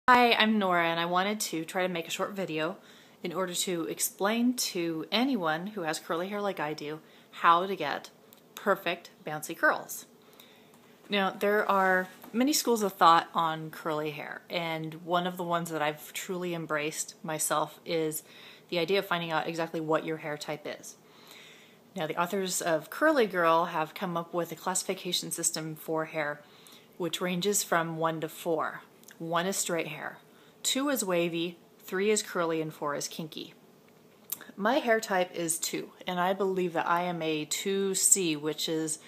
Hi, I'm Nora and I wanted to try to make a short video in order to explain to anyone who has curly hair like I do how to get perfect bouncy curls. Now, there are many schools of thought on curly hair, and one of the ones that I've truly embraced myself is the idea of finding out exactly what your hair type is. Now, the authors of Curly Girl have come up with a classification system for hair which ranges from 1 to 4. 1 is straight hair, 2 is wavy, 3 is curly, and 4 is kinky. My hair type is 2, and I believe that I am a 2C, which is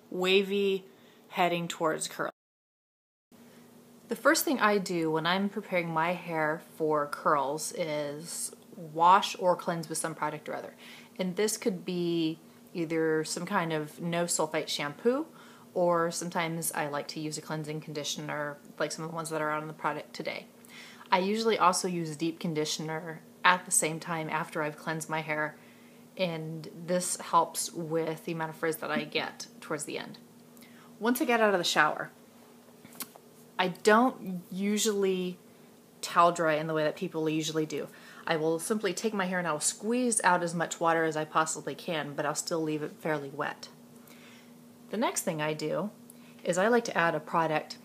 wavy heading towards curly. The first thing I do when I'm preparing my hair for curls is wash or cleanse with some product or other. And this could be either some kind of no sulfate shampoo, or sometimes I like to use a cleansing conditioner like some of the ones that are out on the product today. I usually also use deep conditioner at the same time after I've cleansed my hair, and this helps with the amount of frizz that I get towards the end. Once I get out of the shower, I don't usually towel dry in the way that people usually do. I will simply take my hair and I'll squeeze out as much water as I possibly can, but I'll still leave it fairly wet. The next thing I do is I like to add a product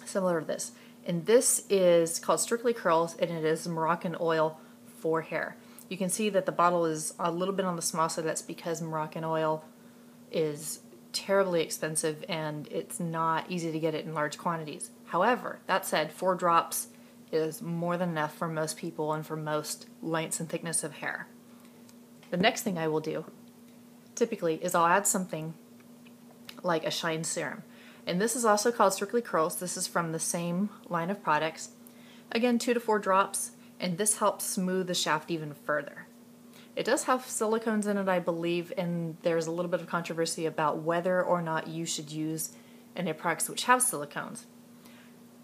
similar to this. And this is called Strictly Curls, and it is Moroccan oil for hair. You can see that the bottle is a little bit on the small side. That's because Moroccan oil is terribly expensive and it's not easy to get it in large quantities. However, that said, 4 drops is more than enough for most people and for most lengths and thickness of hair. The next thing I will do typically is I'll add something like a shine serum. And this is also called Strictly Curls. This is from the same line of products. Again, 2 to 4 drops, and this helps smooth the shaft even further. It does have silicones in it, I believe, and there's a little bit of controversy about whether or not you should use any products which have silicones.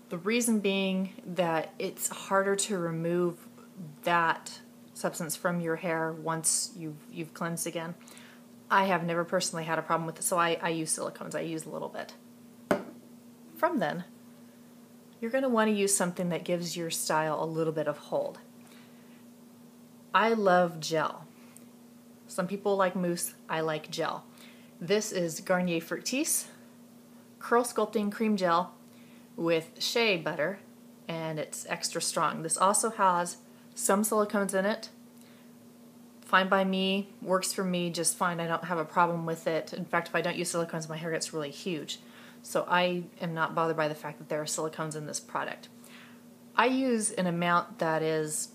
The reason being that it's harder to remove that substance from your hair once you've cleansed again. I have never personally had a problem with it, so I use silicones. I use a little bit. From then, you're going to want to use something that gives your style a little bit of hold. I love gel. Some people like mousse, I like gel. This is Garnier Fructis Curl Sculpting Cream Gel with shea butter, and it's extra strong. This also has some silicones in it. Fine by me, works for me just fine. I don't have a problem with it. In fact, if I don't use silicones, my hair gets really huge. So I am not bothered by the fact that there are silicones in this product. I use an amount that is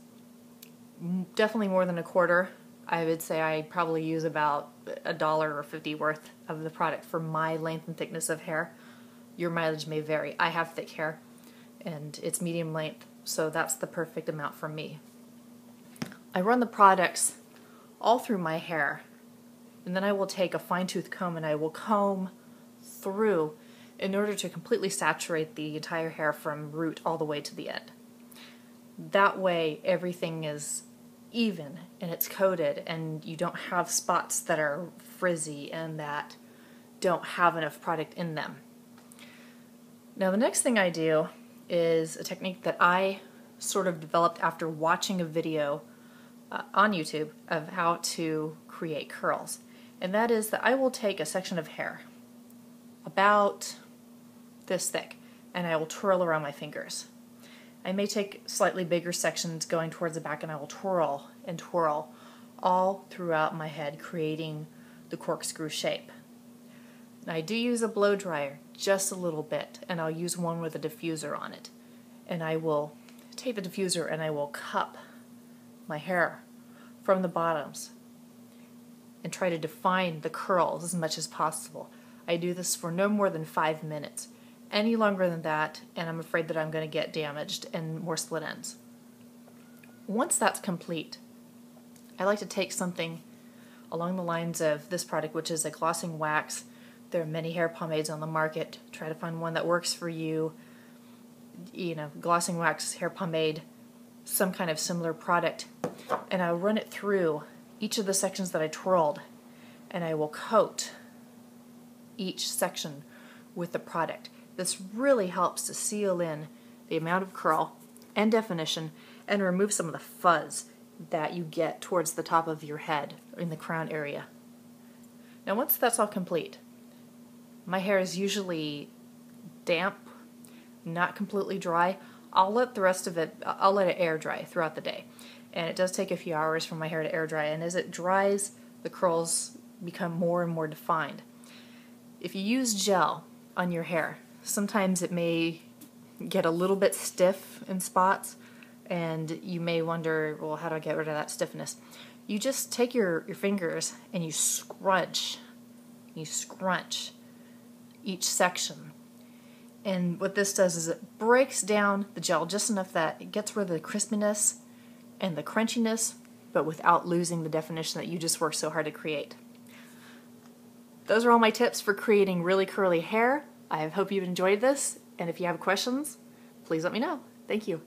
definitely more than a quarter. I would say I probably use about $1.50 worth of the product for my length and thickness of hair. Your mileage may vary. I have thick hair and it's medium length, so that's the perfect amount for me. I run the products all through my hair, and then I will take a fine-tooth comb and I will comb through in order to completely saturate the entire hair from root all the way to the end. That way everything is even and it's coated, and you don't have spots that are frizzy and that don't have enough product in them. Now the next thing I do is a technique that I sort of developed after watching a video on YouTube of how to create curls, and that is that I will take a section of hair about this thick and I will twirl around my fingers. I may take slightly bigger sections going towards the back, and I will twirl and twirl all throughout my head, creating the corkscrew shape. Now I do use a blow dryer just a little bit, and I'll use one with a diffuser on it, and I will take the diffuser and I will cup my hair from the bottoms and try to define the curls as much as possible. I do this for no more than 5 minutes. Any longer than that, and I'm afraid that I'm going to get damaged and more split ends. Once that's complete, I like to take something along the lines of this product, which is a glossing wax. There are many hair pomades on the market. Try to find one that works for you. You know, glossing wax, hair pomade, some kind of similar product, and I'll run it through each of the sections that I twirled, and I will coat each section with the product. This really helps to seal in the the amount of curl and definition, and remove some of the fuzz that you get towards the top of your head in the crown area. Now once that's all complete, my hair is usually damp, not completely dry. I'll let it air dry throughout the day. And it does take a few hours for my hair to air dry, and as it dries, the curls become more and more defined. If you use gel on your hair, sometimes it may get a little bit stiff in spots, and you may wonder, well, how do I get rid of that stiffness? You just take your fingers and you scrunch each section. And what this does is it breaks down the gel just enough that it gets rid of the crispiness and the crunchiness, but without losing the definition that you just worked so hard to create. Those are all my tips for creating really curly hair. I hope you've enjoyed this, and if you have questions, please let me know. Thank you.